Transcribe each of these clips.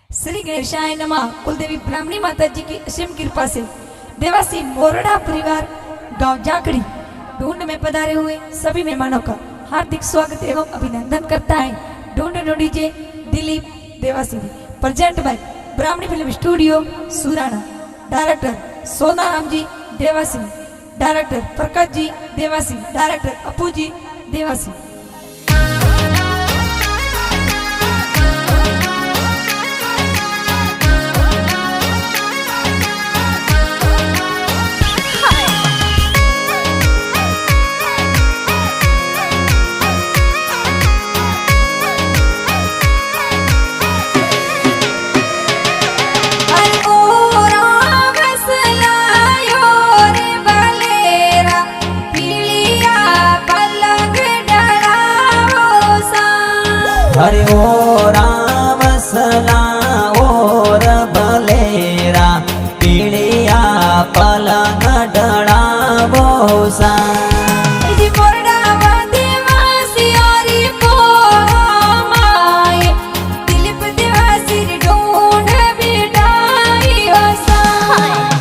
श्री गणेशाय नमः। कुलदेवी ब्राह्मणी माता जी की असीम कृपा से देवासी मोरड़ा परिवार गांव जाखड़ी ढूंढ में पधारे हुए सभी मेहमानों का हार्दिक स्वागत एवं अभिनंदन करता है ढूंढ ढूंढीजे Dilip Dewasi. Present by Brahmani film studio Surana. Director Sonaram ji Dewasi, director Prakash ji Dewasi, director Apu ji Dewasi. हरे ओ राम सला और भलेरा पीड़िया पलंग डड़ावो सा।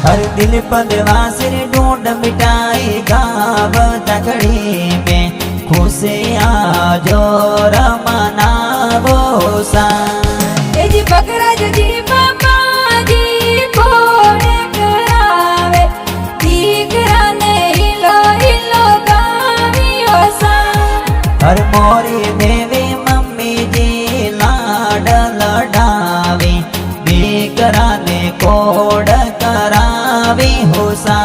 हर दिलीप देवासी ढूंढ मिटाई गाव तकड़ी में खुशियाँ जोर मनावो सा। जी बकराज जी बाबा जी घोड़े करावे दीकरा ने हिलो हिलो गावियो सा। हर मोरी देवी मम्मी जी लाड लडावी दीकरा ने कोड करावी हो सा।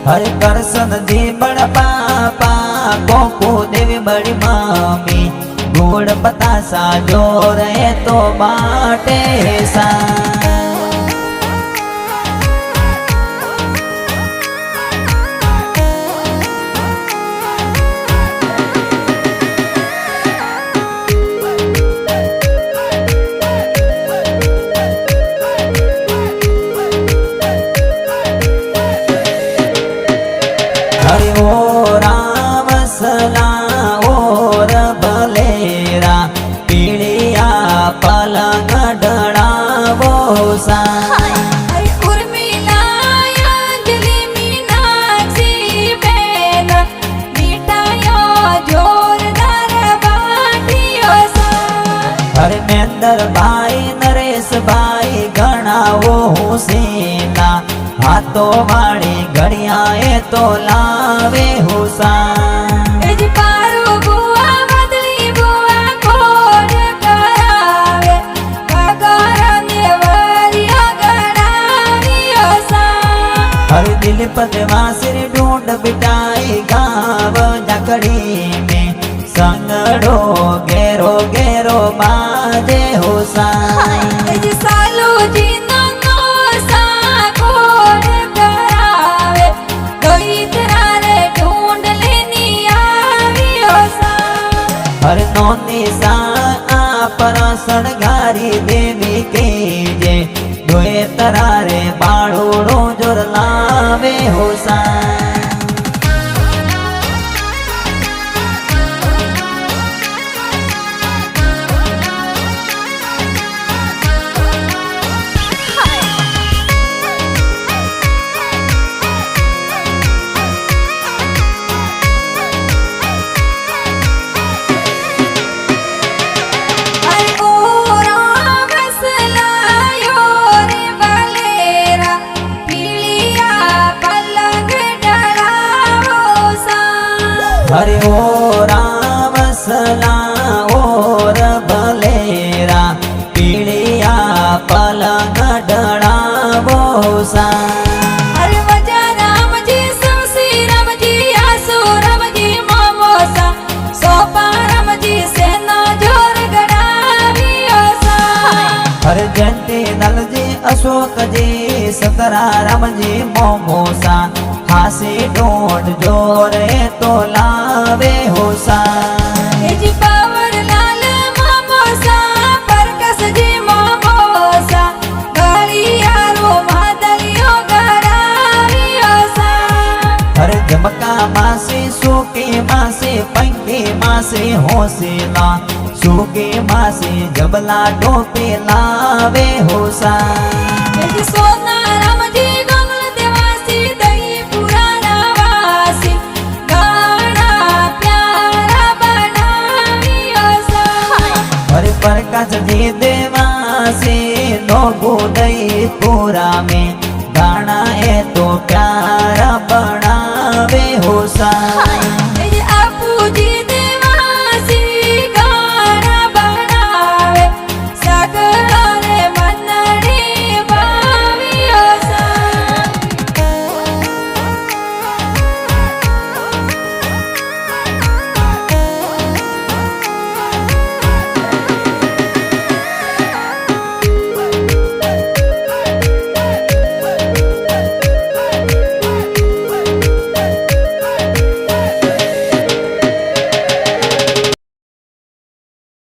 हरे करसन जी बड़ पापा कोको देवी बड़ी मामी गुड़ बतासा जोर है तो बाटे सा। हरे ओ राम सला और भलेरा पीड़िया पलंग डड़ावो सा। हरे मेंदर भाई नरेश भाई गणावो हुसेना हाथों वाली घड़ियाए तो लावे हुसा। हर दिलीप देवासी ढूंढ बिटाई गाव जकड़ी में संगड़ो गेरो गेरो बाजे हुसा। हर नौनी सा पर सड़गारी देवी के जे दोए तरारे बाड़ोड़ो जोर लावे हो सा। हरे ओ राम सला और भलेरा पीड़िया पलंग डड़ावो सा। हर जयंती नल जी अशोक जी सतरा राम जी मोमोसा हासी ढूंढ जोरे तो लावे होसा। पावर लाल मोमोसा प्रकाश जी मोमोसा गड़ियारो भादलियो गड़ा से होसेला सूके मासे जबला टोपे लावे होसा सोना रामजी गंगल देवासी दही पुराना वासी गाना प्यारा बनावियो सा अरे प्रकाश जी देवासी लोगो दई पूरा में गाना है तो प्यारा बनावे होसा